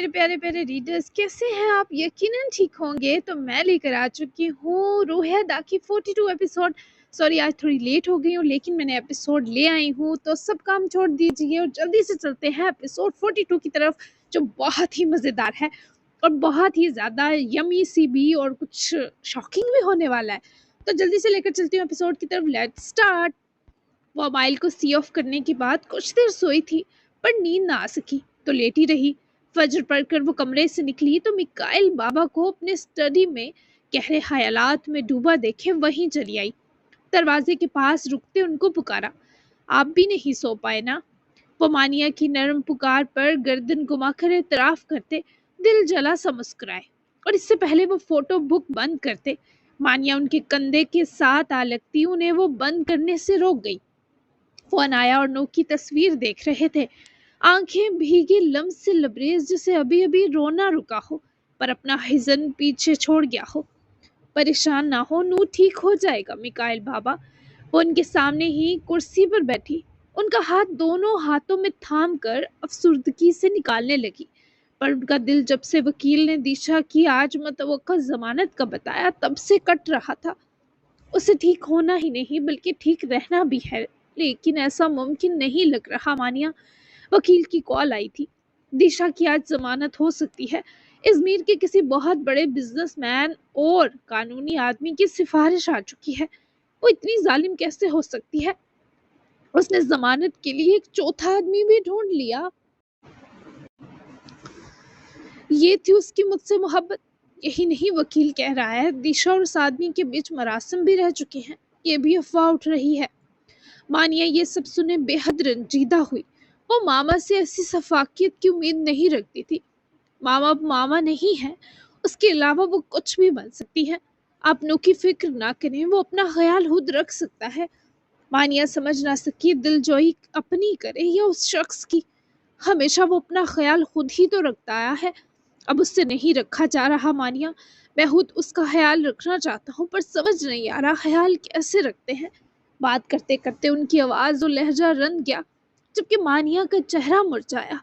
मेरे प्यारे प्यारे रीडर्स, कैसे हैं आप? यकीनन ठीक होंगे। तो मैं लेकर आ चुकी हूँ रोहैदा की 42 एपिसोड। सॉरी, आज थोड़ी लेट हो गई हूँ, लेकिन मैंने एपिसोड ले आई हूँ। तो सब काम छोड़ दीजिए और जल्दी से चलते हैं एपिसोड 42 की तरफ, जो बहुत ही मज़ेदार है और बहुत ही ज़्यादा यमी सी भी और कुछ शॉकिंग भी होने वाला है। तो जल्दी से लेकर चलती हूँ एपिसोड की तरफ। Let's start. मोबाइल को सी ऑफ करने के बाद कुछ देर सोई थी, पर नींद ना आ सकी तो लेटी रही। फजर पढ़कर वो कमरे से निकली तो मिकाइल बाबा को अपने स्टडी में गहरे ख्यालात में डूबा देखे वहीं चली आई। दरवाजे के पास रुकते उनको पुकारा। आप भी नहीं सो पाए ना? वो मानिया की नरम पुकार पर गर्दन घुमाकर एतराफ करते दिल जला सा मुस्कुराए, और इससे पहले वो फोटो बुक बंद करते मानिया उनके कंधे के साथ आ लगती। उन्हें वो बंद करने से रोक गई। वो अनाया और नूह की तस्वीर देख रहे थे, आंखें भीगी लम्स से लबरेज, जैसे अभी अभी रोना रुका हो पर अपना हिजन पीछे छोड़ गया हो। परेशान ना हो, नूह ठीक हो जाएगा मिकाइल बाबा। वो उनके सामने ही कुर्सी पर बैठी, उनका हाथ दोनों हाथों में थाम कर अफसुर्दगी से निकालने लगी। पर उनका दिल जब से वकील ने दिशा की आज मतवक्का जमानत का बताया, तब से कट रहा था। उसे ठीक होना ही नहीं बल्कि ठीक रहना भी है, लेकिन ऐसा मुमकिन नहीं लग रहा। मानिया, वकील की कॉल आई थी। दिशा की आज जमानत हो सकती है। इजमीर के किसी बहुत बड़े बिजनेसमैन और कानूनी आदमी की सिफारिश आ चुकी है। वो इतनी जालिम कैसे हो सकती है? उसने जमानत के लिए एक चौथा आदमी भी ढूंढ लिया। ये थी उसकी मुझसे मोहब्बत। यही नहीं, वकील कह रहा है दिशा और उस आदमी के बीच मरासम भी रह चुके हैं। ये भी अफवाह उठ रही है। मानिया ये सब सुने बेहद रंजीदा हुई। वो मामा से ऐसी सफाकियत की उम्मीद नहीं रखती थी। मामा अब मामा नहीं है, उसके अलावा वो कुछ भी बन सकती है। आप नू की फिक्र ना करें, वो अपना ख्याल खुद रख सकता है। मानिया समझ ना सकी दिलजोई अपनी करे या उस शख्स की। हमेशा वो अपना ख्याल खुद ही तो रखता आया है, अब उससे नहीं रखा जा रहा। मानिया, मैं खुद उसका ख्याल रखना चाहता हूँ, पर समझ नहीं आ रहा ख्याल कैसे रखते हैं। बात करते करते उनकी आवाज़ और लहजा रंग गया, जबकि मानिया का चेहरा मुरझाया।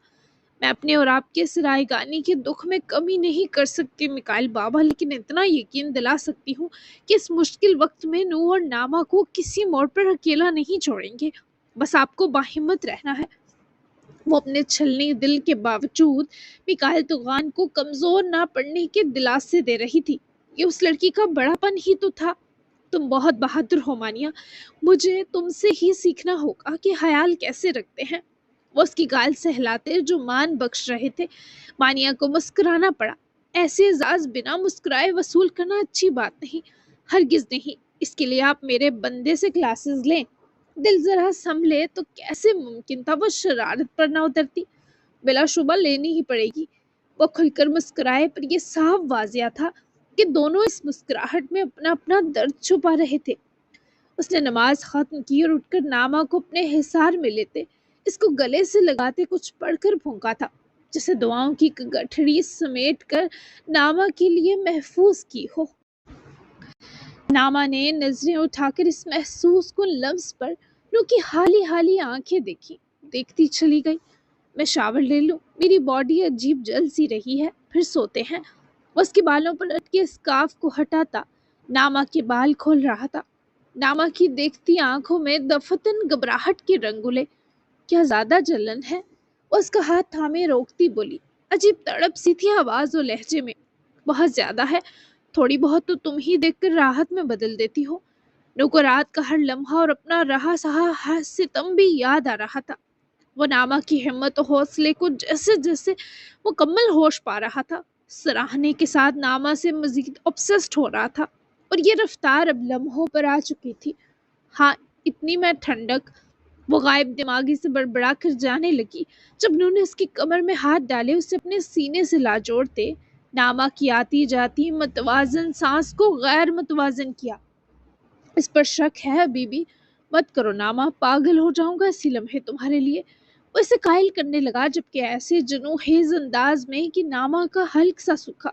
मैं अपने और आपके सरायगानी के दुख में कमी नहीं कर सकती मिकाइल बाबा, लेकिन इतना यकीन दिला सकती हूँ कि इस मुश्किल वक्त में नूह और नामा को किसी मोड़ पर अकेला नहीं छोड़ेंगे। बस आपको बाहिम्मत रहना है। वो अपने छलनी दिल के बावजूद मिकाइल तुगान को कमजोर ना पड़ने के दिलासे दे रही थी। ये उस लड़की का बड़ापन ही तो था। तुम बहुत बहादुर हो मानिया, मुझे तुमसे ही सीखना होगा कि ख्याल कैसे रखते हैं। वो उसकी गाल सहलाते जो मान बख्श रहे थे। मानिया को मुस्कुराना पड़ा। ऐसे एजाज बिना मुस्कुराए वसूल करना अच्छी बात नहीं, हरगिज नहीं। इसके लिए आप मेरे बंदे से क्लासेस लें। दिल जरा संभले तो कैसे मुमकिन था वो शरारत पर ना उतरती? बिलाशुबा लेनी ही पड़ेगी। वो खुलकर मुस्कुराए, पर यह साफ वाजिया था कि दोनों इस मुस्कुराहट में अपना अपना दर्द छुपा रहे थे। उसने नमाज खत्म की और उठकर नामा को अपने हिसार में लेते, इसको गले से लगाते कुछ पढ़कर फूंका था, जैसे दुआओं की गठड़ी समेट कर नामा के लिए महफूज की हो। नामा ने नजरें उठाकर इस महसूस कुन लफ्ज पर नू की हाली हाली आंखें देखी, देखती चली गई। मैं शावर ले लूं, मेरी बॉडी अजीब जल सी रही है, फिर सोते हैं। वो उसके बालों पर लटके स्कार्फ को हटाता नामा के बाल खोल रहा था। नामा की देखती आंखों में दफतन घबराहट के रंगुले। क्या ज्यादा जलन है? वो उसका हाथ थामे रोकती बोली, अजीब तड़प सी थी आवाज और लहजे में। बहुत ज्यादा है, थोड़ी बहुत तो तुम ही देखकर राहत में बदल देती हो। नू को रात का हर लम्हा और अपना रहा सहा सितम भी याद आ रहा था। वो नामा की हिम्मत और हौसले को जैसे जैसे मुकम्मल होश पा रहा था, सराहने के साथ नामा से मजीद ऑब्सेस्ड हो रहा था। और ये रफ्तार अब लम्हों पर आ चुकी थी। हाँ, इतनी मैं ठंडक। वो गायब दिमागी से बड़बड़ा कर जाने लगी। जब उन्होंने उसकी कमर में हाथ डाले, उसे अपने सीने से ला जोड़ते नामा की आती जाती मतवाजन सांस को गैर मतवाजन किया। इस पर शक है बीबी? मत करो नामा, पागल हो जाऊंगा इसी लम्हे तुम्हारे लिए। वो इसे कायल करने लगा, जबकि ऐसे जनोहेज अंदाज में कि नामा का हल्क सा सूखा।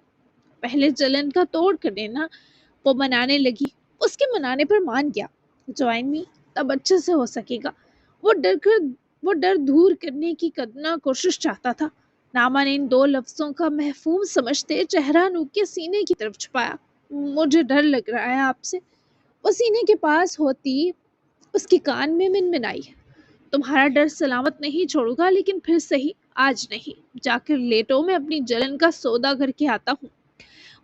पहले जलन का तोड़ कर देना। वो मनाने लगी। उसके मनाने पर मान गया। ज्वाइन मी, तब अच्छे से हो सकेगा। वो डर कर वो डर दूर करने की कदना कोशिश चाहता था। नामा ने इन 2 लफ्ज़ों का महफ़ूम समझते चेहरा नूर के सीने की तरफ छुपाया। मुझे डर लग रहा है आपसे। वो सीने के पास होती उसके कान में मिनमिनाई। तुम्हारा डर सलामत नहीं छोड़ूंगा, लेकिन फिर सही, आज नहीं। जाकर लेटो, मैं अपनी जलन का सौदा करके आता हूँ।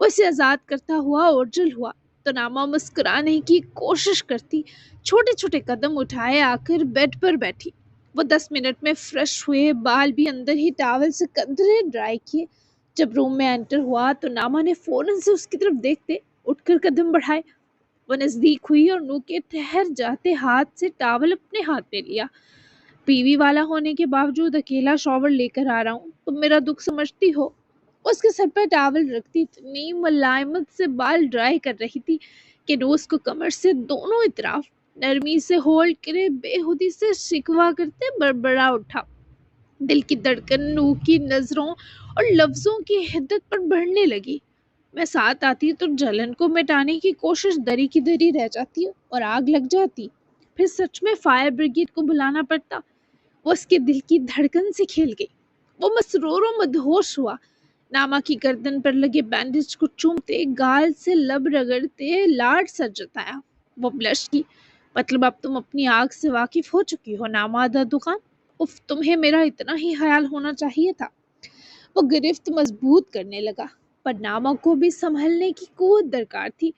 वो इसे आज़ाद करता हुआ ओझल हुआ तो नामा मुस्कुराने की कोशिश करती छोटे छोटे कदम उठाए आकर बेड पर बैठी। वो 10 मिनट में फ्रेश हुए, बाल भी अंदर ही टॉवल से कतरे ड्राई किए। जब रूम में एंटर हुआ तो नामा ने फौरन से उसकी तरफ देखते उठकर कदम बढ़ाए। वो नजदीक हुई और नू के ठहर जाते हाथ से टॉवल अपने हाथ में लिया। पीवी वाला होने के बावजूद अकेला शॉवर लेकर आ रहा हूँ, तुम मेरा दुख समझती हो। उसके सर पर टॉवल रखती इतनी मुलायमत से बाल ड्राई कर रही थी कि रोज को कमर से दोनों इतराफ नरमी से होल्ड करे बेहुदी से शिकवा करते बड़बड़ा उठा। दिल की धड़कन नूह की नजरों और लफ्जों की हिद्दत पर बढ़ने लगी। मैं साथ आती तो जलन को मिटाने की कोशिश दरी की दरी रह जाती और आग लग जाती। फिर सच में फायर ब्रिगेड को बुलाना पड़ता। वो उसके दिल की धड़कन से खेल गई। वो मसरूर और मदहोश हुआ। नामा की गर्दन पर लगे बैंडेज को चूमते, गाल से लब रगड़ते लाड सर जताया। वो ब्लश की। मतलब अब तुम अपनी आग से वाकिफ हो चुकी हो नामा दा दुकान। उफ, तुम्हें मेरा इतना ही ख्याल होना चाहिए था। वो गिरफ्त मजबूत करने लगा, पर नामा को भी संभलने की कुव्वत दरकार थी।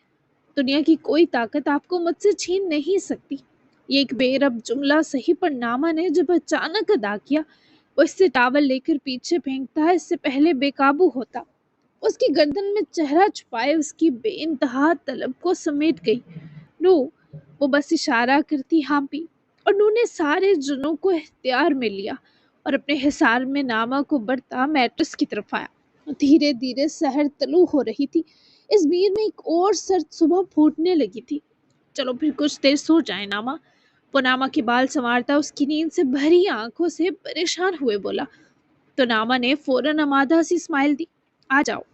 दुनिया की कोई ताकत आपको मुझसे छीन नहीं सकती। ये एक बेरब जुमला सही, पर नामा ने जब अचानक अदा किया, वो इससे टावल लेकर पीछे फेंकता है इससे पहले बेकाबू होता। उसकी गर्दन में चेहरा छुपाए उसकी बेइंतहा तलब को समेट गई। नू, वो बस इशारा करती हाँपी और नू ने सारे जुनों को इख्तियार में लिया और अपने हिसार में नामा को बढ़ता मैट्रेस की तरफ आया। धीरे धीरे सहर तलू हो रही थी। इस भीड़ में एक और सर्द सुबह फूटने लगी थी। चलो फिर कुछ देर सो जाए नामा। वो नामा के बाल संवारता उसकी नींद से भरी आंखों से परेशान हुए बोला। तो नामा ने फौरन अमादा सी स्माइल दी। आ जाओ।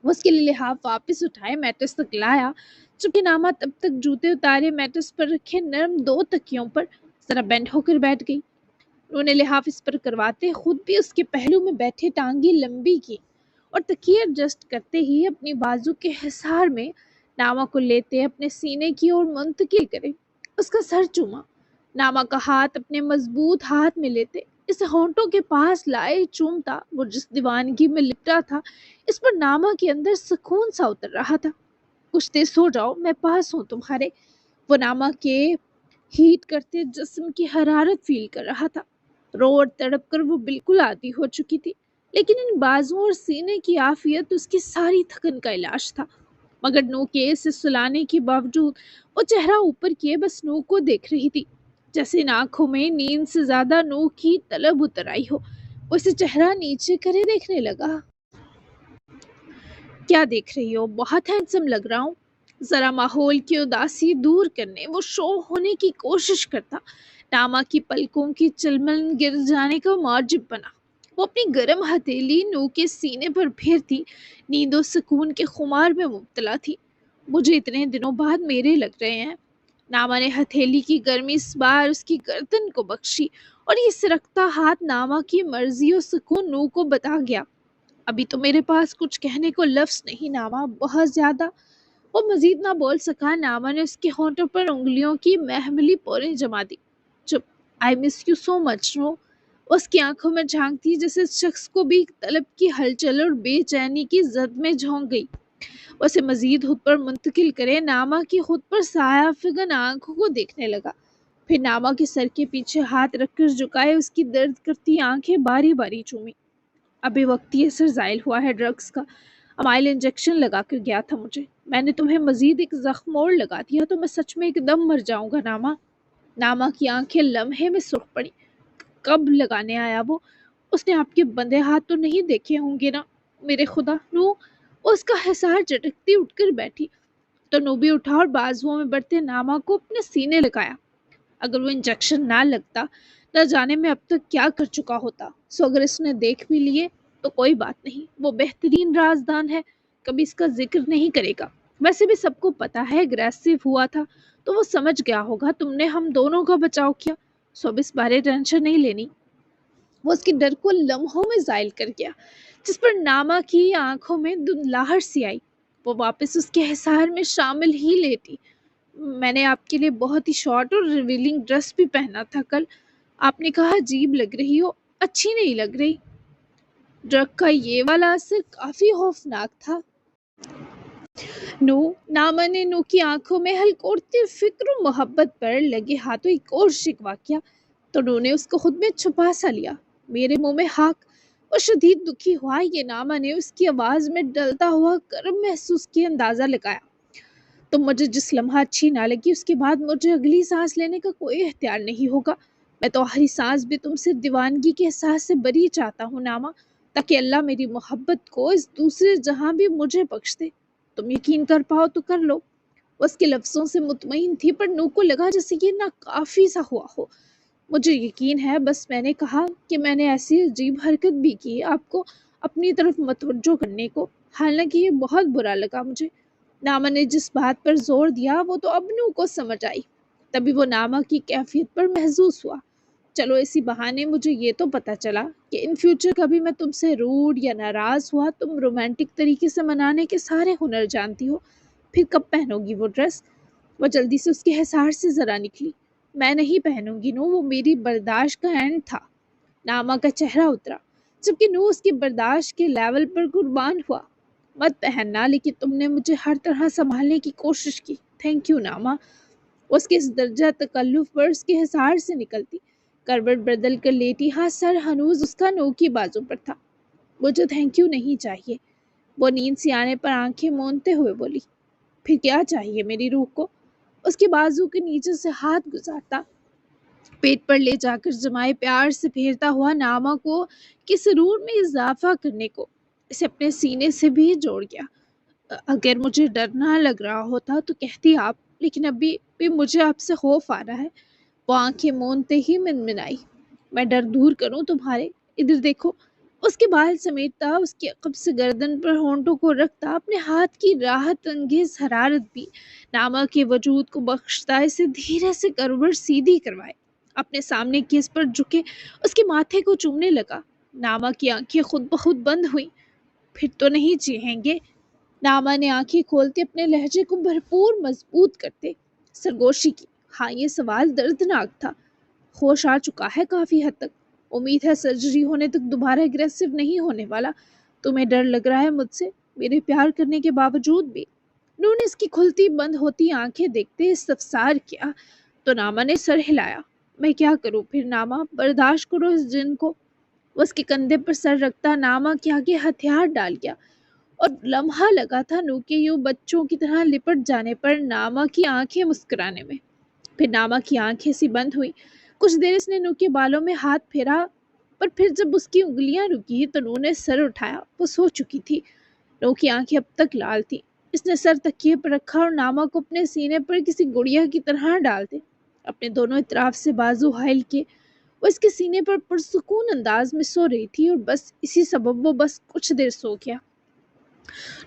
वो उसके लिए लिहाफ वापस उठाए मैट्रेस तक लाया। चूंकि नामा तब तक जूते उतारे मैट्रेस पर रखे नरम 2 तकियों पर जरा बेंड होकर बैठ गई। उन्होंने लिहाफ इस पर करवाते खुद भी उसके पहलू में बैठे टांगी लंबी की और तकिए एडजस्ट करते ही अपनी बाजू के हिसार में नामा को लेते अपने सीने की ओर मुंतकिल करे। उसका सर चूमा। नामा का हाथ अपने मजबूत हाथ में लेते इसे होंठों के पास लाए चूमता। वो जिस दीवानगी में लिपटा था, इस पर नामा के अंदर सुकून सा उतर रहा था। कुछ देर सो जाओ, मैं पास हूँ तुम्हारे। वो नामा के हीट करते जिस्म की हरारत फील कर रहा था। रो और तड़प कर वो बिल्कुल आदी हो चुकी थी, लेकिन इन बाजुओं और सीने की आफियत उसकी सारी थकन का इलाज था। मगर नू के से सुलाने के बावजूद वो चेहरा ऊपर किए बस नू को देख रही थी, जैसे इन आंखों में नींद से ज्यादा नू की तलब उतर आई हो। वो इसे चेहरा नीचे करे देखने लगा। क्या देख रही हो? बहुत हैंडसम लग रहा हूँ। जरा माहौल की उदासी दूर करने वो शो होने की कोशिश करता। नामा की पलकों की चिलमन गिर जाने का मौजिब बना। वो अपनी गर्म हथेली नू के सीने पर फेरती, नींदो सुकून के खुमार में मुब्तला थी। मुझे इतने दिनों बाद मेरे लग रहे हैं। नामा ने हथेली की गर्मी इस बार उसकी गर्दन को बख्शी और ये सिरकता हाथ नामा की मर्जी और सुकून नू को बता गया। अभी तो मेरे पास कुछ कहने को लफ्ज नहीं नामा, बहुत ज्यादा। वो मजीद ना बोल सका। नामा ने उसके होंठों पर उंगलियों की महमली पोरें जमा दी। चुप। I miss you so much no. उसकी आंखों में झांकती जैसे इस शख्स को भी तलब की हलचल और बेचैनी की जद में झोंक गई। उसे मजीद खुद पर मुंतकिल करे नामा की खुद पर साया फिगन आंखों को देखने लगा। फिर नामा के सर के पीछे हाथ रखकर झुकाए उसकी दर्द करती आंखें बारी बारी चूमी। अभी वक्ती असर जाहिल हुआ है ड्रग्स का। अमाइल इंजेक्शन लगा कर गया था मुझे। मैंने तुम्हें मजीद एक जख्म और लगा दिया तो मैं सच में एकदम मर जाऊंगा नामा। नामा की आंखें लम्हे में सुर्ख पड़ी। कब लगाने आया वो? उसने आपके बंदे हाथ तो नहीं देखे होंगे ना? मेरे खुदा नू। उसका हिसार झटकती उठकर बैठी तो नू भी उठा और बाजुओं में बढ़ते नामा को अपने सीने लगाया। अगर वो इंजेक्शन ना लगता, न जाने मैं अब तक क्या कर चुका होता। सो अगर इसने देख भी लिए तो कोई बात नहीं, वो बेहतरीन राजदान है, कभी इसका जिक्र नहीं करेगा। वैसे भी सबको पता है अग्रेसिव हुआ था तो वो समझ गया होगा तुमने हम दोनों का बचाव किया। सो अब इस बारे टेंशन नहीं लेनी। وہ اس کے ڈر کو لمحوں میں زائل کر گیا، جس پر ناما کی آنکھوں میں دھندلاہٹ سی آئی۔ وہ واپس اس کے حصار میں شامل ہی لیٹی۔ میں نے آپ کے لیے بہت ہی شارٹ اور ریویلنگ ڈریس بھی پہنا تھا کل، آپ نے کہا عجیب لگ رہی ہو، اچھی نہیں لگ رہی۔ ڈرگ کا یہ والا اثر کافی خوفناک تھا۔ ناما نے نو کی آنکھوں میں ہلکوڑتی فکر و محبت پر لگے ہاتھوں ایک اور شکوہ کیا تو نو نے اس کو خود میں چھپا سا لیا۔ میرے منہ میں ہاک۔ وہ شدید دکھی ہوا۔ یہ ناما نے اس کی آواز میں ڈلتا ہوا کرم محسوس کی اندازہ لگایا۔ تم مجھے جس لمحہ اچھی نہ لگی اس کے بعد مجھے اگلی سانس لینے کا کوئی اختیار نہیں ہوگا۔ میں تو آخری سانس بھی تم سے دیوانگی کے احساس سے بری چاہتا ہوں ناما، تاکہ اللہ میری محبت کو اس دوسرے جہاں بھی مجھے بخش دے۔ تم یقین کر پاؤ تو کر لو۔ وہ اس کے لفظوں سے مطمئن تھی، پر نو کو لگا جیسے یہ ناکافی سا ہوا ہو۔ مجھے یقین ہے، بس میں نے کہا کہ میں نے ایسی عجیب حرکت بھی کی آپ کو اپنی طرف متوجہ کرنے کو، حالانکہ یہ بہت برا لگا مجھے۔ ناما نے جس بات پر زور دیا وہ تو اب نو کو سمجھ آئی۔ تبھی وہ ناما کی کیفیت پر محظوظ ہوا۔ چلو اسی بہانے مجھے یہ تو پتہ چلا کہ ان فیوچر کبھی میں تم سے روڈ یا ناراض ہوا تم رومانٹک طریقے سے منانے کے سارے ہنر جانتی ہو۔ پھر کب پہنو گی وہ ڈریس؟ وہ جلدی سے اس کے حصار سے ذرا نکلی۔ میں نہیں پہنوں گی نو، وہ میری برداشت کا اینڈ تھا۔ ناما کا چہرہ اترا، جبکہ نو اس کی برداشت کے لیول پر قربان ہوا۔ مت پہننا، لیکن تم نے مجھے ہر طرح سنبھالنے کی کوشش کی، تھینک یو ناما۔ اس کے اس درجہ تکلف پر اس کے حصار سے نکلتی کروٹ بدل کر لیٹی، ہاں سر ہنوز اس کا نو کی بازو پر تھا۔ مجھے تھینک یو نہیں چاہیے، وہ نیند سے آنے پر آنکھیں مونتے ہوئے بولی۔ پھر کیا چاہیے میری روح کو؟ اس کے بازو کے نیچے سے ہاتھ گزارتا پیٹ پر لے جا کر جمائے پیار سے پھیرتا ہوا ناما کو کہ سرور میں اضافہ کرنے کو اسے اپنے سینے سے بھی جوڑ گیا۔ اگر مجھے ڈر نہ لگ رہا ہوتا تو کہتی آپ، لیکن ابھی بھی مجھے آپ سے خوف آ رہا ہے۔ وہ آنکھیں مونتے ہی منمنائی۔ میں ڈر دور کروں تمہارے؟ ادھر دیکھو۔ اس کے بال سمیٹتا، اس کے عقب سے گردن پر ہونٹوں کو رکھتا، اپنے ہاتھ کی راحت انگیز حرارت بھی ناما کے وجود کو بخشتا اسے دھیرے سے کروٹ سیدھی کروائے، اپنے سامنے کیس پر جھکے اس کے ماتھے کو چومنے لگا۔ ناما کی آنکھیں خود بخود بند ہوئیں۔ پھر تو نہیں چیخیں گے؟ ناما نے آنکھیں کھولتے اپنے لہجے کو بھرپور مضبوط کرتے سرگوشی کی۔ ہاں، یہ سوال دردناک تھا۔ ہوش آ چکا ہے کافی حد تک۔ امید ہے سرجری ہونے تک دوبارہ اگریسو نہیں ہونے والا۔ تمہیں ڈر لگ رہا ہے مجھ سے، میرے پیار کرنے کے باوجود بھی؟ نور نے اس کی کھلتی بند ہوتی آنکھیں دیکھتے استفسار کیا تو ناما نے سر ہلایا۔ میں کیا کروں پھر ناما، برداشت کرو اس جن کو۔ وہ اس کے کندھے پر سر رکھتا ناما کے آگے ہتھیار ڈال گیا، اور لمحہ لگا تھا نو کے یوں بچوں کی طرح لپٹ جانے پر ناما کی آنکھیں مسکرانے میں۔ پھر ناما کی آنکھیں سی بند ہوئی۔ کچھ دیر اس نے نو کے بالوں میں ہاتھ پھیرا، پر پھر جب اس کی انگلیاں رکی تو نو نے سر اٹھایا۔ وہ سو چکی تھی۔ نو کی آنکھیں اب تک لال تھی۔ اس نے سر تکیے پر رکھا اور ناما کو اپنے سینے پر کسی گڑیا کی طرح ڈال دے اپنے دونوں اطراف سے بازو حائل کیے۔ وہ اس کے سینے پر پرسکون انداز میں سو رہی تھی، اور بس اسی سبب وہ بس کچھ دیر سو گیا۔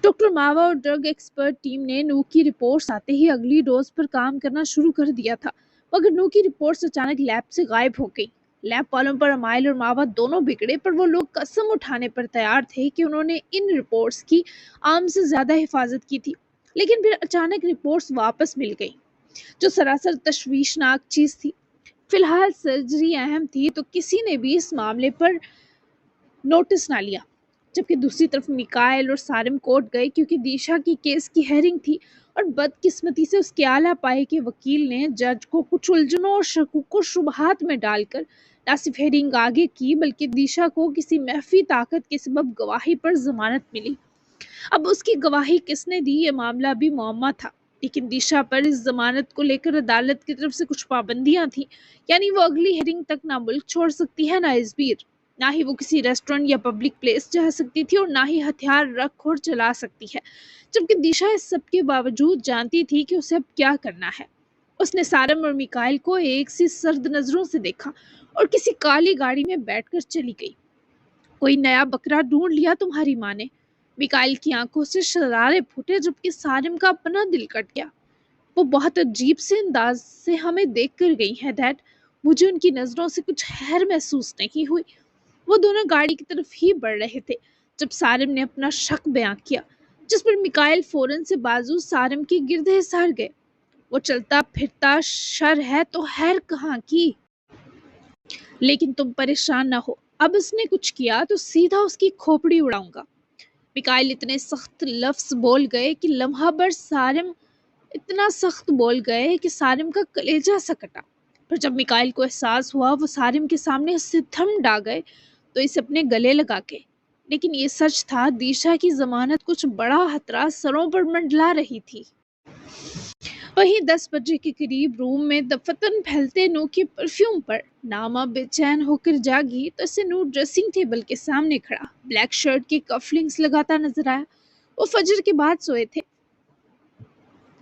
ڈاکٹر ماوا اور ڈرگ ایکسپرٹ ٹیم نے نو کی رپورٹس آتے ہی اگلی ڈوز پر کام کرنا شروع کر دیا تھا، مگر نو کی رپورٹس اچانک لیب سے غائب ہو گئی۔ لیب والوں پر امائل اور ماوا دونوں بگڑے، پر وہ لوگ قسم اٹھانے پر تیار تھے کہ انہوں نے ان رپورٹس کی عام سے زیادہ حفاظت کی تھی۔ لیکن پھر اچانک رپورٹس واپس مل گئیں، جو سراسر تشویشناک چیز تھی۔ فی الحال سرجری اہم تھی تو کسی نے بھی اس معاملے پر نوٹس نہ لیا، جبکہ دوسری طرف میکائل اور سارم کورٹ گئے کیونکہ دیشا کی کیس کی ہیرنگ تھی، اور بدقسمتی سے اس کے اعلیٰ پائے کے وکیل نے جج کو کچھ الجھنوں اور شکوک و شبہات میں ڈال کر نہ صرف ہیرنگ آگے کی، بلکہ دیشا کو کسی مخفی طاقت کے سبب گواہی پر ضمانت ملی۔ اب اس کی گواہی کس نے دی یہ معاملہ بھی معمہ تھا، لیکن دیشا پر اس ضمانت کو لے کر عدالت کی طرف سے کچھ پابندیاں تھیں، یعنی وہ اگلی ہیرنگ تک نہ ملک چھوڑ سکتی ہے، نہ ازبیر، نہ ہی وہ کسی ریسٹورنٹ یا پبلک پلیس جا سکتی تھی، اور نہ ہی ہتھیار رکھ اور چلا سکتی ہے، جبکہ دیشا اس سب کے باوجود جانتی تھی کہ اسے اب کیا کرنا ہے۔ اس نے سارم اور میکائل کو ایک سی سرد نظروں سے دیکھا اور کسی کالی گاڑی میں بیٹھ کر چلی گئی۔ کوئی نیا بکرا ڈھونڈ لیا تمہاری ماں نے؟ میکائل کی آنکھوں سے شرارے پھوٹے، جبکہ سارم کا اپنا دل کٹ گیا۔ وہ بہت عجیب سے انداز سے ہمیں دیکھ کر گئی ہیں ڈیڈ، مجھے ان کی نظروں سے کچھ خیر محسوس نہیں ہوئی۔ وہ دونوں گاڑی کی طرف ہی بڑھ رہے تھے جب سارم نے اپنا شک بیان کیا، جس پر میکائل فوراً سے بازو سارم کے گرد سار گئے۔ وہ چلتا پھرتا شر ہے تو خیر کہاں کی، لیکن تم پریشان نہ ہو، اب اس نے کچھ کیا تو سیدھا اس کی کھوپڑی اڑاؤں گا۔ میکائل اتنے سخت لفظ بول گئے کہ لمحہ بھر سارم اتنا سخت بول گئے کہ سارم کا کلیجہ سا کٹا۔ پر جب میکائل کو احساس ہوا وہ سارم کے سامنے اس سے تھم ڈا گئے تو اسے اپنے گلے لگا کے، لیکن یہ سچ تھا دیشا کی ضمانت کچھ بڑا خطرہ سروں پر منڈلا رہی تھی۔ وہیں 10 بجے کے قریب روم میں دفتن پھیلتے نو کے پرفیوم پر نامہ بے چین ہو کر جاگی تو اسے نو ڈریسنگ ٹیبل کے سامنے کھڑا بلیک شرٹ کے کف لنکس لگاتا نظر آیا۔ وہ فجر کے بعد سوئے تھے۔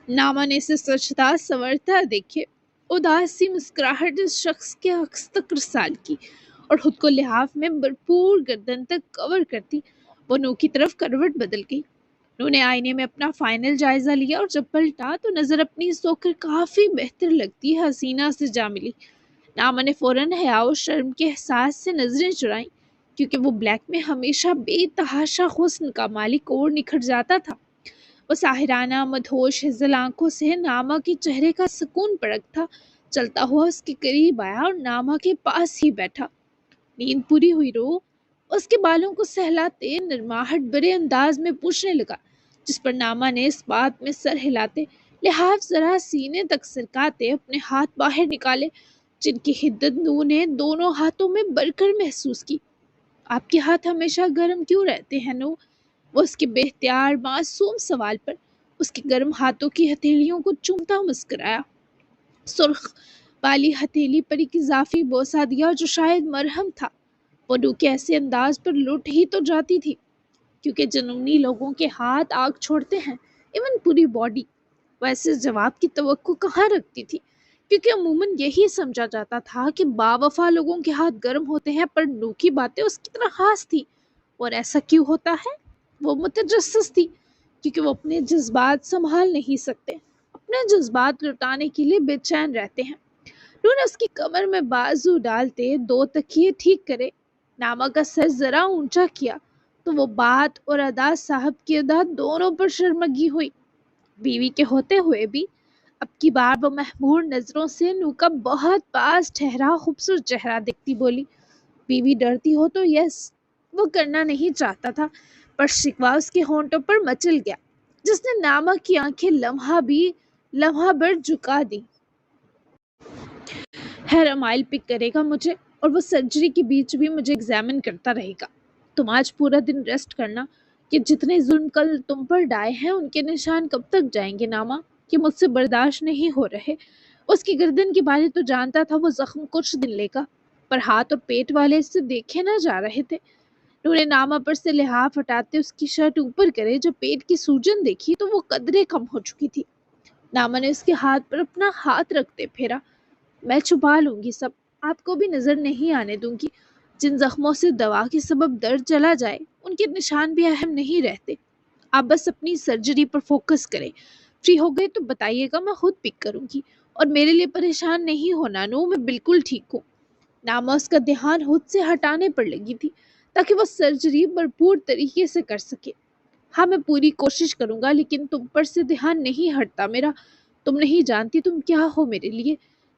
نامہ نے اسے سجتا سنورتا دیکھے، اداس سی مسکراہٹ اس شخص کے عکس تک رسال کی اور خود کو لحاف میں بھرپور گردن تک کور کرتی وہ نو کی طرف کروٹ بدل گئی۔ نو نے آئینے میں اپنا فائنل جائزہ لیا اور جب پلٹا تو نظر اپنی سو کر کافی بہتر لگتی حسینہ سے جا ملی۔ نامہ نے فوراً حیا و شرم کے احساس سے نظریں چرائیں، کیونکہ وہ بلیک میں ہمیشہ بے تحاشا حسن کا مالک اور نکھر جاتا تھا۔ وہ ساحرانہ مدہوش ہزل آنکھوں سے نامہ کے چہرے کا سکون پرکھتا چلتا ہوا اس کے قریب آیا اور نامہ کے پاس ہی بیٹھا۔ نیند پوری ہوئی رو؟ اس کے بالوں کو سہلاتے نرماہٹ برے انداز میں پوچھنے لگا، جس پر نامہ نے اس بات میں سر ہلاتے لحاف ذرا سینے تک سرکاتے اپنے ہاتھ باہر نکالے، جن کی حدت نو نے دونوں ہاتھوں میں بڑھ کر محسوس کی۔ آپ کے ہاتھ ہمیشہ گرم کیوں رہتے ہیں نو؟ وہ اس کے بے اختیار معصوم سوال پر اس کے گرم ہاتھوں کی ہتھیلیوں کو چومتا مسکرایا۔ سرخ والی ہتھیلی پر ایک اضافی بوسہ دیا جو شاید مرہم تھا۔ وہ نو کے ایسے انداز پر لٹ ہی تو جاتی تھی، کیونکہ جنونی لوگوں کے ہاتھ آگ چھوڑتے ہیں، ایون پوری باڈی۔ وہ ایسے جواب کی توقع کہاں رکھتی تھی، کیونکہ عموماً یہی سمجھا جاتا تھا کہ باوفا لوگوں کے ہاتھ گرم ہوتے ہیں، پر نو کی باتیں اس کی طرح خاص تھی۔ اور ایسا کیوں ہوتا ہے؟ وہ متجسس تھی، کیونکہ وہ اپنے جذبات سنبھال نہیں سکتے، اپنے جذبات لٹانے کے لیے بے چین رہتے ہیں۔ نو نے اس کی کمر میں بازو ڈالتے 2 تکیے ٹھیک کرے، نامہ کا سر ذرا اونچا کیا تو وہ بات اور ادا صاحب کی ادا دونوں پر شرمگی ہوئی۔ بیوی کے ہوتے ہوئے بھی اب کی بار وہ محمور نظروں سے نو کا بہت پاس ٹھہرا خوبصورت چہرہ دیکھتی بولی، بیوی ڈرتی ہو تو یس۔ وہ کرنا نہیں چاہتا تھا، پر شکوہ اس کے ہونٹوں پر مچل گیا، جس نے نامہ کی آنکھیں لمحہ بھر جھکا دی۔ ہیرامائل پک کرے گا مجھے، اور وہ سرجری کے بیچ بھی مجھے ایگزامن کرتا رہے گا۔ تم آج پورا دن ریسٹ کرنا، کہ جتنے ظلم کل تم پر ڈائے ہیں ان کے نشان کب تک جائیں گے نامہ، کہ مجھ سے برداشت نہیں ہو رہے۔ اس کی گردن کے بارے تو جانتا تھا وہ زخم کچھ دن لے گا، پر ہاتھ اور پیٹ والے اس سے دیکھے نہ جا رہے تھے۔ نور نے نامہ پر سے لحاف ہٹاتے اس کی شرٹ اوپر کرے، جب پیٹ کی سوجن دیکھی تو وہ قدرے کم ہو چکی تھی۔ نامہ نے اس کے ہاتھ پر اپنا ہاتھ رکھتے پھیرا، میں چھپا لوں گی سب، آپ کو بھی نظر نہیں آنے دوں گی۔ جن زخموں سے دوا کے سبب درد چلا جائے ان کے نشان بھی اہم نہیں رہتے۔ آپ بس اپنی سرجری پر فوکس کریں، فری ہو گئے تو بتائیے گا، میں خود پک کروں گی، اور میرے لیے پریشان نہیں ہونا نو، میں بالکل ٹھیک ہوں۔ نامہ اس کا دھیان خود سے ہٹانے پر لگی تھی تاکہ وہ سرجری بھرپور طریقے سے کر سکے۔ ہاں میں پوری کوشش کروں گا، لیکن تم پر سے دھیان نہیں ہٹتا میرا، تم نہیں جانتی تم کیا ہو میرے لیے۔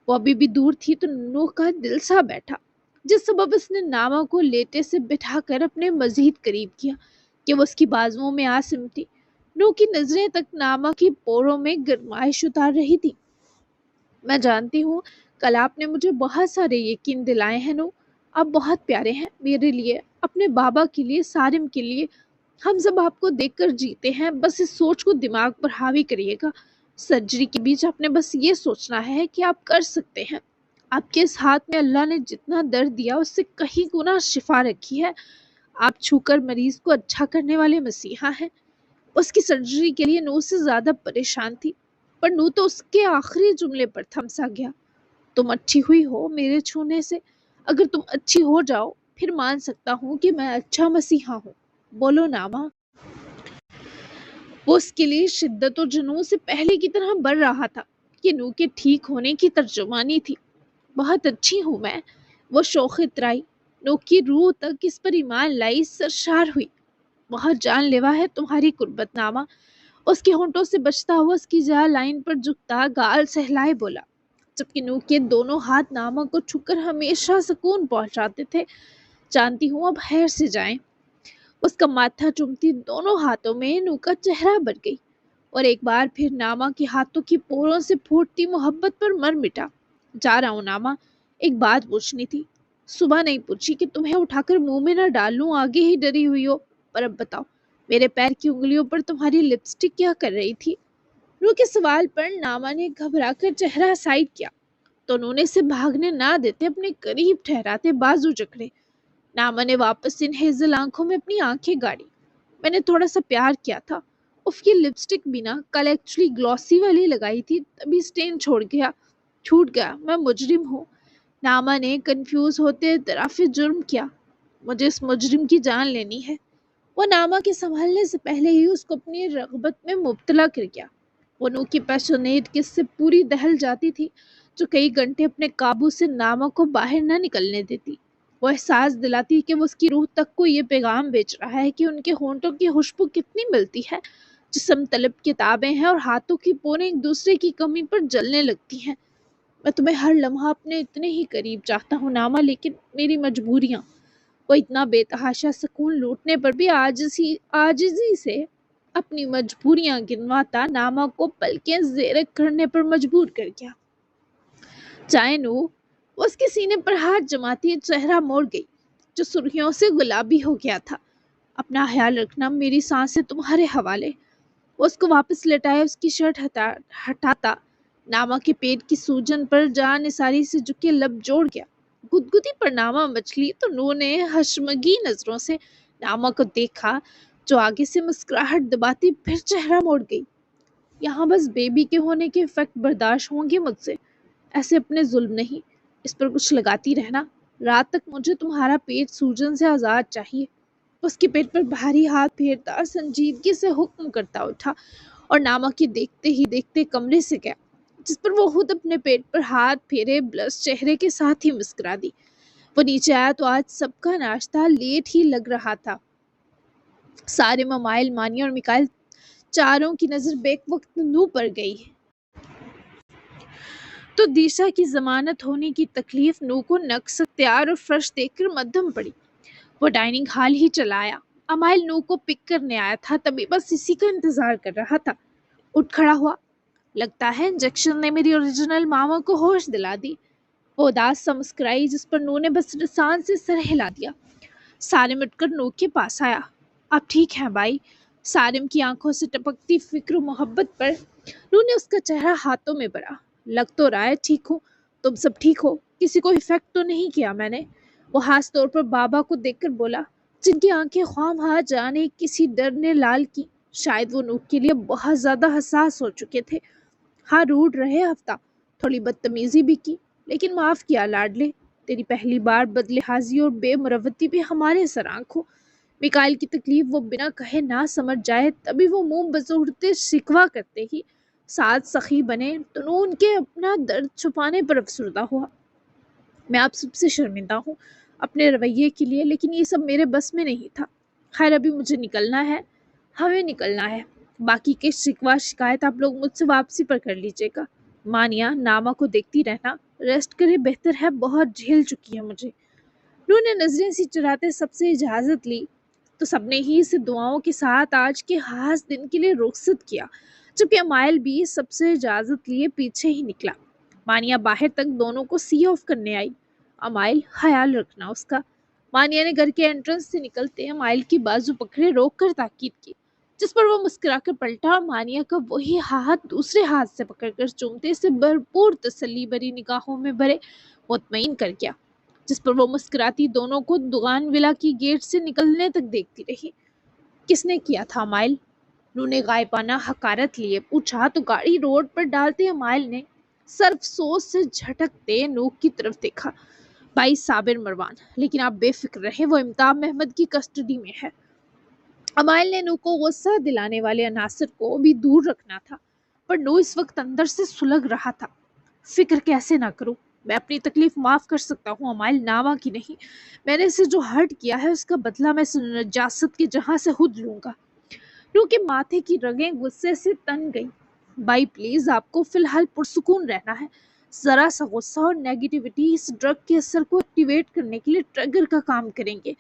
وہ ابھی بھی دور تھی تو نو کا دل سا بیٹھا، جس سبب اس نے نامہ کو لیٹے سے بٹھا کر اپنے مزید قریب کیا کہ وہ اس کی بازوؤں میں آ سمٹی۔ نو کی نظریں تک نامہ کی پوروں میں گرمائش اتار رہی تھی۔ میں جانتی ہوں کل آپ نے مجھے بہت سارے یقین دلائے ہیں نو، آپ بہت پیارے ہیں میرے لیے، اپنے بابا کے لیے، سارم کے لیے۔ ہم سب آپ کو دیکھ کر جیتے ہیں، بس اس سوچ کو دماغ پر حاوی کریے گا۔ سرجری کے بیچ آپ نے بس یہ سوچنا ہے کہ آپ کر سکتے ہیں۔ آپ کے اس ہاتھ میں اللہ نے جتنا درد دیا اس سے کہیں گنا شفا رکھی ہے۔ آپ چھو کر مریض کو اچھا کرنے والے مسیحا ہیں۔ اس کی سرجری کے لیے نو سے زیادہ پریشان تھی، پر نو تو اس کے آخری جملے پر تھمسا گیا، تم اچھی ہوئی ہو میرے چھونے سے، اگر تم اچھی ہو جاؤ پھر مان سکتا ہوں کہ میں اچھا مسیحا ہوں، بولو نامہ۔ وہ اس کے لیے شدت و جنون سے پہلے کی طرح بڑھ رہا تھا، یہ نو کے ٹھیک ہونے کی ترجمانی تھی۔ بہت اچھی ہوں میں، وہ شوخ اترائی، नूक की रूह तक इस पर ईमान लाई, सरशार हुई। बहुत जानलेवा है तुम्हारी कुर्बतनामा। उसके होंठों से बचता हुआ उसकी जा लाइन पर झुकता गाल सहलाए बोला, जबकि नूक के दोनों हाथ नामा को छूकर हमेशा सुकून पहुंचाते थे। जानती हूँ, अब खैर से जाएं। उसका माथा चूमती दोनों हाथों में नूक का चेहरा भर गई और एक बार फिर नामा के हाथों की पोरों से फूटती मोहब्बत पर मर मिटा। जा रहा हूँ नामा, एक बात पूछनी थी। सुबह नहीं पूछी कि तुम्हें उठाकर मुंह में न डालूं, आगे ही डरी हुई हो। पर अब बताओ, मेरे पैर की उंगलियों पर तुम्हारी लिपस्टिक क्या कर रही थी? रू के सवाल पर नामा ने घबराकर चेहरा साइड किया तो उन्होंने से भागने ना देते अपने करीब ठहराते बाजू जकड़े। नामा ने वापस इन हेजल आंखों में अपनी आंखें गाड़ी। मैंने थोड़ा सा प्यार किया था। उफ, ये लिपस्टिक भी ना कल एक्चुअली ग्लॉसी वाली लगाई थी, तभी स्टेन छूट गया। मैं मुजरिम हूँ। नामा ने कंफ्यूज होते इतराफे जुर्म किया। मुझे इस मुजरिम की जान लेनी है। वो नामा के संभलने से पहले ही उसको अपनी रगबत में मुब्तला कर गया। वो नू की पैशनेट किस से पूरी दहल जाती थी, जो कई घंटे अपने काबू से नामा को बाहर न निकलने देती। वो एहसास दिलाती कि वो उसकी रूह तक को ये पैगाम बेच रहा है कि उनके होंठों की खुशबू कितनी मिलती है। जिस्म तलब किताबें हैं और हाथों की पोरें एक दूसरे की कमी पर जलने लगती हैं। मैं तुम्हें हर लम्हा अपने इतने ही करीब चाहता हूँ नामा, लेकिन मेरी मजबूरियाँ। वो इतना बेतहाशा सुकून लूटने पर भी आजिजी से अपनी मजबूरियां गिनवाता नामा को पलकें ज़ेरे करने पर मजबूर कर गया। चाहे नू, वो उसके सीने पर हाथ जमाती चेहरा मोड़ गई, जो सुर्खियों से गुलाबी हो गया था। अपना ख्याल रखना, मेरी सांसें तुम्हारे हवाले। वो उसको वापस लटाए उसकी शर्ट हटाता नामा के पेट की सूजन पर जान निसारी से झुके लब जोड़ गया। गुदगुदी पर नामा मछली तो नू ने हशमगी नजरों से नामा को देखा, जो आगे से मुस्कुराहट दबाती फिर चेहरा मोड़ गई। यहाँ बस बेबी के होने के इफेक्ट बर्दाश्त होंगे मुझसे, ऐसे अपने जुल्म नहीं। इस पर कुछ लगाती रहना। रात तक मुझे तुम्हारा पेट सूजन से आज़ाद चाहिए। उसके पेट पर भारी हाथ फेरता संजीदगी से हुक्म करता उठा और नामा के देखते ही देखते कमरे से गया, जिस पर वो खुद अपने पेट पर हाथ फेरे ब्लश चेहरे के साथ ही मुस्कुरा दी। वो नीचे आया तो आज सबका नाश्ता लेट ही लग रहा था। सारे ममाइल, मानिया और मिकाइल चारों की नजर बेक वक्त नू पर गई तो दिशा की जमानत होने की तकलीफ नू को नक्स अख्तियार और फर्श देखकर मध्यम पड़ी। वो डाइनिंग हॉल ही चला आया। अमाइल नू को पिक करने आया था, तभी बस इसी का इंतजार कर रहा था। उठ खड़ा हुआ। लगता है इंजेक्शन ने मेरी ओरिजिनल मामा को होश दिला दी। वो उदास सा मुस्कुराई, जिस पर नू ने बस रसान से सर हिला दिया। सारिम उठकर नू के पास आया। आप ठीक हैं भाई? सारिम की आंखों से टपकती फिक्र मोहब्बत पर नू ने उसका चेहरा हाथों में भरा। लग तो रहा है ठीक हो। तुम सब ठीक हो? किसी को इफेक्ट तो नहीं किया मैंने? वो खास तौर पर बाबा को देखकर बोला, जिनकी आंखें ख्वाम जाने किसी डर ने लाल की। शायद वो नूक के लिए बहुत ज्यादा हसास हो चुके थे। हाँ, रूड रहे हफ्ता, थोड़ी बदतमीजी भी की, लेकिन माफ किया लाडले। तेरी पहली बार बदलिहाजी और बेमुरवती भी हमारे सर आंखों। मिकाइल की तकलीफ वो बिना कहे ना समझ जाए, तभी वो मुंह बजोड़ते शिकवा करते ही साथ सखी बने तो नू उनके अपना दर्द छुपाने पर अफसरदा हुआ। मैं आप सबसे शर्मिंदा हूँ अपने रवैये के लिए, लेकिन ये सब मेरे बस में नहीं था। खैर, अभी मुझे निकलना है, हमें निकलना है। बाकी के शिकवा शिकायत आप लोग मुझसे वापसी पर कर लीजिएगा। मानिया, नामा को देखती रहना, रेस्ट करे बेहतर है, बहुत झेल चुकी है मुझे। नू ने नजरें सी चुराते सबसे इजाजत ली तो सबने ही इसे दुआओं के साथ आज के खास दिन के लिए रुखसत किया, जबकि अमाइल भी सबसे इजाजत लिए पीछे ही निकला। मानिया बाहर तक दोनों को सी ऑफ करने आई। अमाइल, ख्याल रखना उसका। मानिया ने घर के एंट्रेंस से निकलते अमाइल की बाजू पकड़े रोक कर ताकीद की, जिस पर वो मुस्कुराकर पलटा और मानिया का वही हाथ दूसरे हाथ से पकड़कर चूमते से भरपूर तसल्ली भरी निगाहों में भरे मुतमईन कर गया, जिस पर वो मुस्कुराती दोनों को दुकान विला की गेट से निकलने तक देखती रही। किसने किया था अमाइल? नू ने गायबाना हकारत लिए पूछा तो गाड़ी रोड पर डालते अमाइल ने सर अफसोस से झटकते नूक की तरफ देखा। भाई साबिर मरवान, लेकिन आप बेफिक्र रहे, वो इम्ताब महमद की कस्टडी में है। अमाइल ने नू को गुस्सा दिलाने वाले अनासर को भी दूर रखना था, पर नू इस वक्त अंदर से सुलग रहा था। फिक्र कैसे ना करूं, میں اپنی تکلیف معاف کر سکتا ہوں امائل، ناما کی نہیں۔ میں نے اسے جو ہرٹ کیا ہے اس کا بدلہ میں اس نجاست کی جہاں سے خود لوں گا۔ رو کے ماتھے کی رگیں غصے سے تن گئی۔ بھائی پلیز، آپ کو فی الحال پرسکون رہنا ہے۔ ذرا سا غصہ اور نیگیٹیوٹی اس ڈرگ کے اثر کو ایکٹیویٹ کرنے کے لیے ٹریگر کا کام کریں گے۔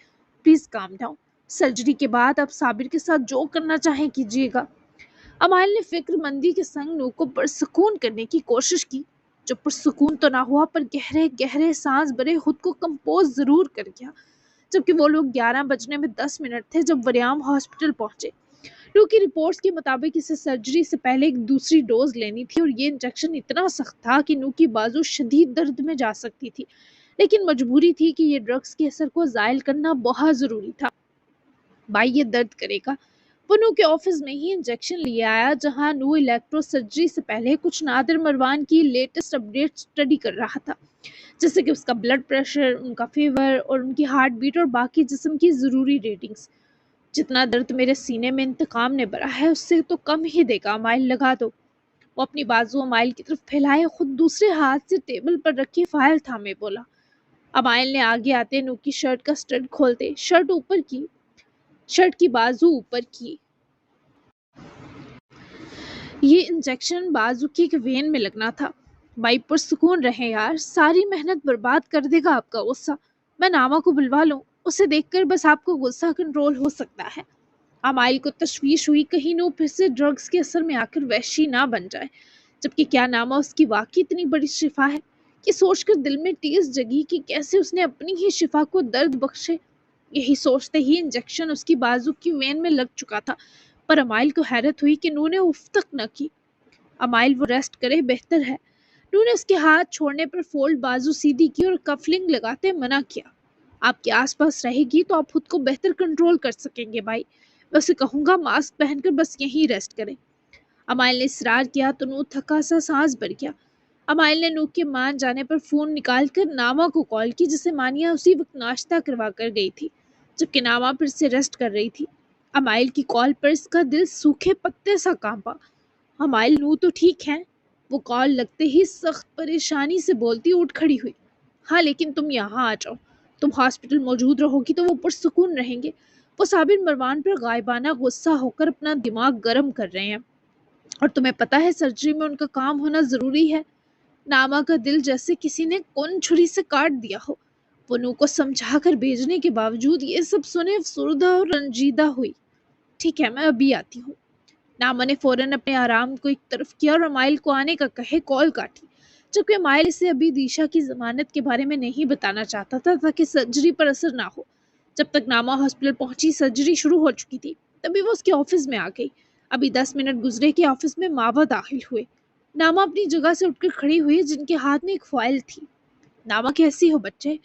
Please calm down. سرجری کے بعد آپ صابر کے ساتھ جو کرنا چاہیں کیجیے گا۔ امائل نے فکر مندی کے سنگ نو کو پرسکون کرنے کی کوشش کی، جو پرسکون تو نہ ہوا پر گہرے گہرے سانس بھرے خود کو کمپوز ضرور کر گیا۔ جبکہ وہ لوگ 11 بجنے میں 10 منٹ تھے جب وریام ہاسپٹل پہنچے۔ رو کی رپورٹس کے مطابق اسے سرجری سے پہلے ایک دوسری ڈوز لینی تھی اور یہ انجیکشن اتنا سخت تھا کہ نو کی بازو شدید درد میں جا سکتی تھی، لیکن مجبوری تھی کہ یہ ڈرگز کے اثر کو زائل کرنا بہت ضروری تھا۔ بھائی یہ درد کرے گا۔ وہ نو کے آفس میں ہی انجیکشن لیے آیا جہاں نو الیکٹرو سرجری سے پہلے کچھ نادر مروان کی لیٹسٹ اپڈیٹ سٹڈی کر رہا تھا، جیسے کہ اس کا بلڈ پریشر، ان کا فیور اور ان کی ہارٹ بیٹ اور باقی جسم کی ضروری ریڈنگز۔ جتنا درد میرے سینے میں انتقام نے بھرا ہے اس سے تو کم ہی دے گا امائل، لگا دو۔ وہ اپنی بازو امائل کی طرف پھیلائے خود دوسرے ہاتھ سے ٹیبل پر رکھی فائل تھامے بولا۔ امائل نے آگے آتے نو کی شرٹ کا سٹڈ کھولتے شرٹ کی بازو اوپر کی۔ یہ انجیکشن بازو کی ایک وین میں لگنا تھا۔ بھائی پرسکون رہیں یار، ساری محنت برباد کر دے گا آپ کا غصہ۔ میں ناما کو بلوا لوں، اسے دیکھ کر بس آپ کو غصہ کنٹرول ہو سکتا ہے۔ امائل کو تشویش ہوئی کہیں نو پھر سے ڈرگز کے اثر میں آ کر وحشی نہ بن جائے، جبکہ کیا ناما اس کی واقعی اتنی بڑی شفا ہے؟ یہ سوچ کر دل میں ٹیس جگی کہ کیسے اس نے اپنی ہی شفا کو درد بخشے۔ یہی سوچتے ہی انجیکشن اس کی بازو کی وین میں لگ چکا تھا، پر امائل کو حیرت ہوئی کہ نو نے اف تک نہ کی۔ امائل وہ ریسٹ کرے بہتر ہے۔ نو نے اس کے ہاتھ چھوڑنے پر فولڈ بازو سیدھی کی اور کفلنگ لگاتے منع کیا۔ آپ کے آس پاس رہے گی تو آپ خود کو بہتر کنٹرول کر سکیں گے بھائی۔ میں اسے کہوں گا ماسک پہن کر بس یہیں ریسٹ کریں۔ امائل نے اصرار کیا تو نو تھکا سا سانس بھر گیا۔ امائل نے نو کے مان جانے پر فون نکال کر ناما کو کال کی، جسے مانیہ اسی وقت ناشتہ کروا کر گئی تھی، جبکہ ناما پھر سے ریسٹ کر رہی تھی۔ امائل کی کال پر اس کا دل سوکھے پتے سا کانپا۔ امائل، نو تو ٹھیک ہے؟ وہ کال لگتے ہی سخت پریشانی سے بولتی اٹھ کھڑی ہوئی۔ ہاں لیکن تم یہاں آ جاؤ، تم ہاسپٹل موجود رہو گی تو وہ پرسکون رہیں گے۔ وہ صابر مروان پر غائبانہ غصہ ہو کر اپنا دماغ گرم کر رہے ہیں، اور تمہیں پتہ ہے سرجری میں ان کا کام ہونا ضروری ہے۔ ناما کا دل جیسے کسی نے کون چھری سے کاٹ دیا ہو۔ وہ نو کو سمجھا کر بھیجنے کے باوجود یہ سب سنے افسردہ اور رنجیدہ ہوئی۔ ٹھیک ہے، میں ابھی آتی ہوں۔ ناما نے فوراً اپنے آرام کو ایک طرف کیا اور امائل کو آنے کا کہے کال کاٹی، جبکہ امائل اسے ابھی دیشا کی ضمانت کے بارے میں نہیں بتانا چاہتا تھا تاکہ سرجری پر اثر نہ ہو۔ جب تک ناما ہاسپٹل پہنچی سرجری شروع ہو چکی تھی، تبھی وہ اس کے آفس میں آ گئی۔ ابھی 10 منٹ گزرے کہ آفس میں ماوا داخل ہوئے۔ ناما اپنی جگہ سے اٹھ کر کھڑی ہوئی، جن کے ہاتھ میں ایک فائل تھی۔ ناما کیسی ہو بچے؟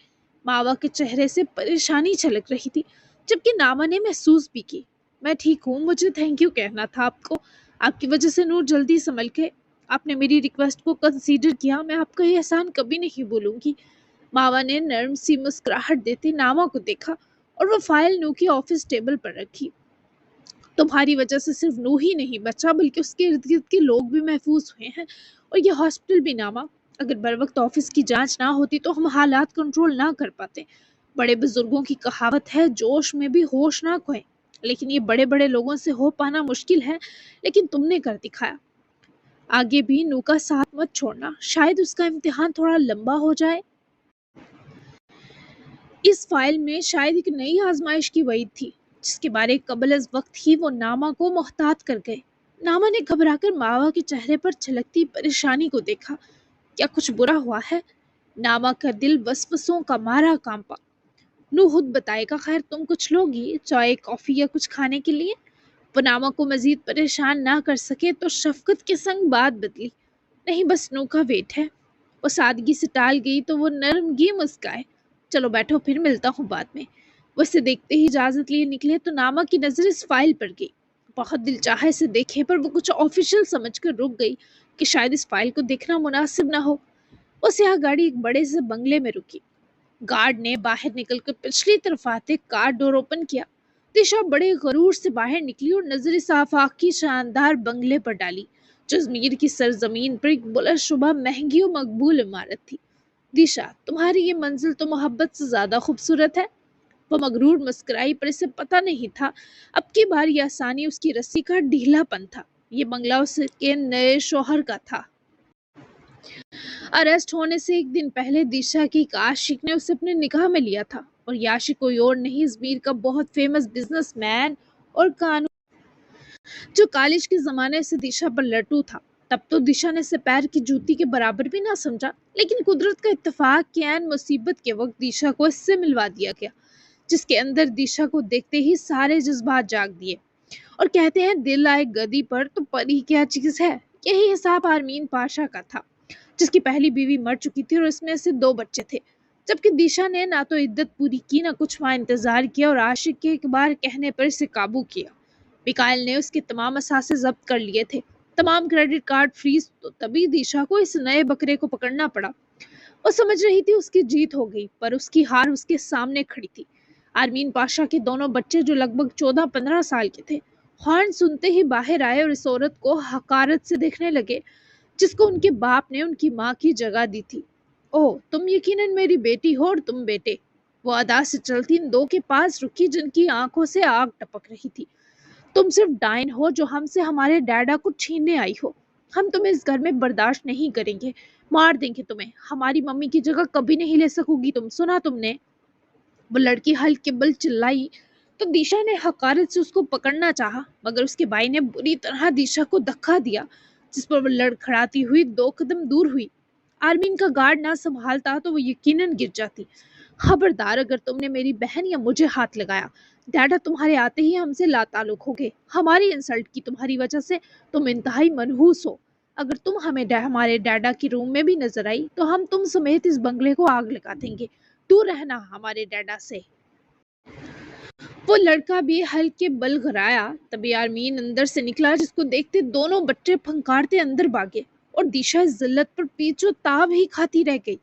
ماوا کے چہرے سے پریشانی چھلک رہی تھی، جبکہ ناما نے محسوس بھی کی۔ میں ٹھیک ہوں، مجھے تھینک یو کہنا تھا آپ کو۔ آپ کی وجہ سے نور جلدی سنبھل کے، آپ نے میری ریکویسٹ کو کنسیڈر کیا، میں آپ کا یہ احسان کبھی نہیں بھولوں گی۔ ماوا نے نرم سی مسکراہٹ دیتے ناما کو دیکھا اور وہ فائل نو کی آفس ٹیبل پر رکھی۔ تمہاری وجہ سے صرف نو ہی نہیں بچا بلکہ اس کے ارد گرد کے لوگ بھی محفوظ ہوئے ہیں، اور یہ ہاسپٹل بھی۔ ناما، اگر بر وقت آفس کی جانچ نہ ہوتی تو ہم حالات کنٹرول نہ کر پاتے۔ بڑے بزرگوں کی کہاوت ہے جوش میں بھی ہوش نہ کھوئیں، لیکن یہ بڑے بڑے لوگوں سے ہو پانا مشکل ہے، لیکن تم نے کر دکھایا۔ آگے بھی نو کا ساتھ مت چھوڑنا، شاید اس کا امتحان تھوڑا لمبا ہو جائے۔ اس فائل میں شاید ایک نئی آزمائش کی وعید تھی، جس کے بارے قبل از وقت ہی وہ ناما کو محتاط کر گئے۔ ناما نے گھبرا کر ماوا کے چہرے پر چھلکتی پریشانی کو دیکھا۔ کیا کچھ برا ہوا ہے؟ ناما کا دل وسوسوں کا مارا کانپا۔ نو خود بتائے گا، خیر تم کچھ لوگی، چائے کافی یا کچھ کھانے کے لیے؟ وہ ناما کو مزید پریشان نہ کر سکے تو شفقت کے سنگ بات بدلی۔ نہیں، بس نو کا ویٹ ہے۔ وہ سادگی سے ٹال گئی تو وہ نرمگی مسکائے۔ چلو بیٹھو، پھر ملتا ہوں بعد میں۔ وہ اسے دیکھتے ہی اجازت لیے نکلے تو ناما کی نظر اس فائل پر گئی۔ بہت دل چاہے اسے دیکھے، پر وہ کچھ آفیشل سمجھ کر رک گئی کہ شاید اس فائل کو دیکھنا مناسب نہ ہو۔ وہ سیاہ گاڑی ایک بڑے سے بنگلے میں رکی۔ گارڈ نے باہر نکل کر پچھلی طرف آتے کار ڈور اوپن کیا۔ دیشا بڑے غرور سے باہر نکلی اور نظر اس آفاقی شاندار بنگلے پر ڈالی، جو ازمیر کی سرزمین پر ایک بلند شبہ مہنگی و مقبول عمارت تھی۔ दिशा, तुम्हारी ये मंजिल तो मोहब्बत से ज्यादा खूबसूरत है। वो मगरूर मुस्कुराई, पर इसे पता नहीं था अब की बार ये आसानी उसकी रस्सी का ढीलापन था। ये बंगला उसके नए शौहर का था। अरेस्ट होने से एक दिन पहले दिशा की एक आशिक ने उसे अपने निगाह में लिया था, और ये आशिक कोई और नहीं, इजमीर का बहुत फेमस बिजनेसमैन और कानून, जो कॉलेज के जमाने से दिशा पर लटू था। तब तो दिशा ने इसे पैर की जूती के बराबर भी ना समझा, लेकिन कुदरत का इत्तेफाक कि ऐन मुसीबत के वक्त दिशा को इससे मिलवा दिया गया, जिसके अंदर दिशा को देखते ही सारे जज्बात जाग दिए। और कहते हैं दिल आए गदी पर तो परी क्या चीज है। यही हिसाब आरमीन पाशा का था, जिसकी पहली बीवी मर चुकी थी और इसमें से 2 बच्चे थे। जबकि दिशा ने ना तो इद्दत पूरी की, ना कुछ वहां इंतजार किया, और आशिक के एक बार कहने पर इसे काबू किया। मिकाइल ने उसके तमाम असासे जब्त कर लिए थे, तमाम क्रेडिट कार्ड फ्रीज, तो तभी दिशा को इस नए बकरे को पकड़ना पड़ा। वो समझ रही थी उसकी जीत हो गई, पर उसकी हार उसके सामने खड़ी थी। आरमीन पाशा के दोनों बच्चे, जो लगभग 14-15 साल के थे, हॉर्न सुनते ही बाहर आए और इस औरत को हकारत से देखने लगे, जिसको उनके बाप ने उनकी माँ की जगह दी थी। ओह, तुम यकीनन मेरी बेटी हो और तुम बेटे। वो अदा से चलती इन 2 के पास रुकी, जिनकी आंखों से आग टपक रही थी। तुम सिर्फ डाइन हो जो हमसे हमारे डैडा को छीनने आई हो। हम तुम्हें इस घर में बर्दाश्त नहीं करेंगे, मार देंगे तुम्हें। हमारी मम्मी की जगह कभी नहीं ले सकोगी तुम, सुना तुमने? वो लड़की हल्के बल चिल्लाई, तो दिशा ने हकारत से उसको पकड़ना चाहा, मगर उसके भाई ने बुरी तरह दिशा को धक्का दिया, जिस पर वो लड़खड़ाती हुई 2 कदम दूर हुई। आर्मीन का गार्ड ना संभालता तो वो यकीनन गिर जाती। खबरदार, अगर तुमने मेरी बहन या मुझे हाथ लगाया, डैडा तुम्हारे आते ही हमसे लाताल्लुक हो गए। हमारी इंसल्ट की तुम्हारी वजह से तुम इंतहाई मनहूस हो। अगर तुम हमें हमारे डैडा की रूम में भी नजर आई तो हम तुम समेत इस बंगले को आग लगा देंगे। दूर रहना हमारे डैडा से। वो लड़का भी हल्के बल घराया, तभी आर्मीन अंदर से निकला, जिसको देखते दोनों बच्चे फंकारते अंदर भागे, और दिशा इस जिल्लत पर पीछो ताब ही खाती रह गई।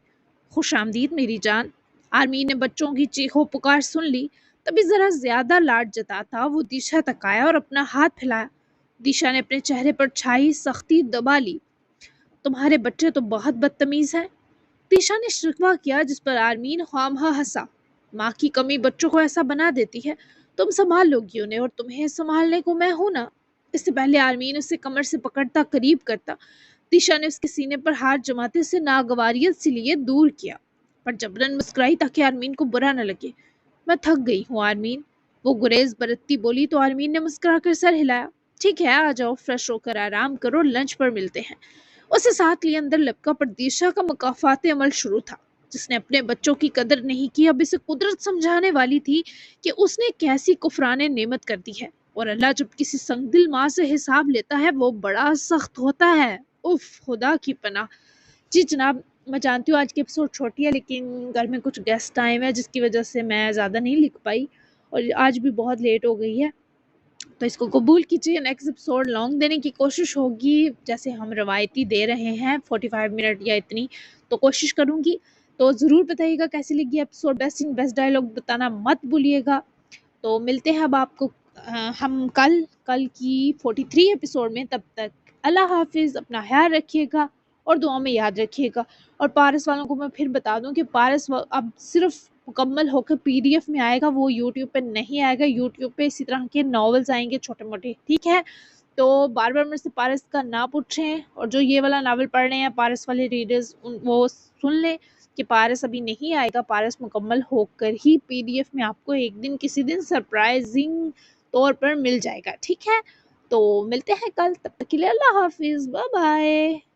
खुश आमदीद मेरी जान। आर्मीन ने बच्चों की चीखों पुकार सुन ली, तभी जरा ज्यादा लाड जताता वो दिशा तक आया और अपना हाथ फैलाया। दिशा ने अपने चेहरे पर छाई सख्ती दबा ली। तुम्हारे बच्चे तो बहुत बदतमीज हैं। दिशा ने शिकवा किया, जिस पर आर्मीन ख्वामहा हंसा। माँ की कमी बच्चों को ऐसा बना देती है। तुम संभाल लोगी उन्हें, और तुम्हें संभालने को मैं हूं ना। इससे पहले आर्मीन उसे कमर से पकड़ता करीब करता, दिशा ने उसके सीने पर हाथ जमाते उसे नागवारियत से लिए दूर किया, पर जबरन मुस्कुराई ताकि आर्मीन को बुरा न लगे। मैं थक गई हूँ आर्मीन, वो गुरेज बरतती बोली, तो आर्मीन ने मुस्कुराकर सर हिलाया। ठीक है, आ जाओ, फ्रेश होकर आराम करो, लंच पर मिलते हैं। उसे साथ लिए अंदर लपका, पर दिशा का मुकाफाते अमल शुरू था। जिसने अपने बच्चों की कदर नहीं की, अब इसे कुदरत समझाने वाली थी कि उसने कैसी कुफराने नेमत कर दी है, और अल्लाह जब किसी संगदिल माँ से हिसाब लेता है वो बड़ा सख्त होता है। उफ, खुदा की पनाह। जी जनाब, मैं जानती हूँ आज की एपिसोड छोटी है, लेकिन घर में कुछ गेस्ट आए हुए हैं जिसकी वजह से मैं ज़्यादा नहीं लिख पाई, और आज भी बहुत लेट हो गई है। तो इसको कबूल कीजिए, नेक्स्ट एपिसोड लॉन्ग देने की कोशिश होगी, जैसे हम रवायती दे रहे हैं 45 मिनट या इतनी, तो कोशिश करूँगी। तो ज़रूर बताइएगा कैसी लगी episode. Best in best dialogue बताना मत भूलिएगा। तो मिलते हैं अब आपको हम कल की 43 एपिसोड में। तब तक अल्लाह हाफिज़, अपना ख्याल रखिएगा और दुआ में याद रखिएगा। और पारस वालों को मैं फिर बता दूं कि पारस अब सिर्फ मुकम्मल होकर पीडीएफ में आएगा, वो यूट्यूब पे नहीं आएगा। यूट्यूब पे इसी तरह के नॉवेल्स आएंगे छोटे मोटे, ठीक है? तो बार बार मेरे से पारस का ना पूछें, और जो ये वाला नावल पढ़ रहे हैं पारस वाले रीडर्स, वो सुन लें कि पारस अभी नहीं आएगा। पारस मुकम्मल होकर ही पीडीएफ में आपको एक दिन किसी दिन सरप्राइजिंग तौर पर मिल जाएगा, ठीक है? तो मिलते हैं कल, तब तक के लिए अल्लाह हाफिज़, बाय बाय।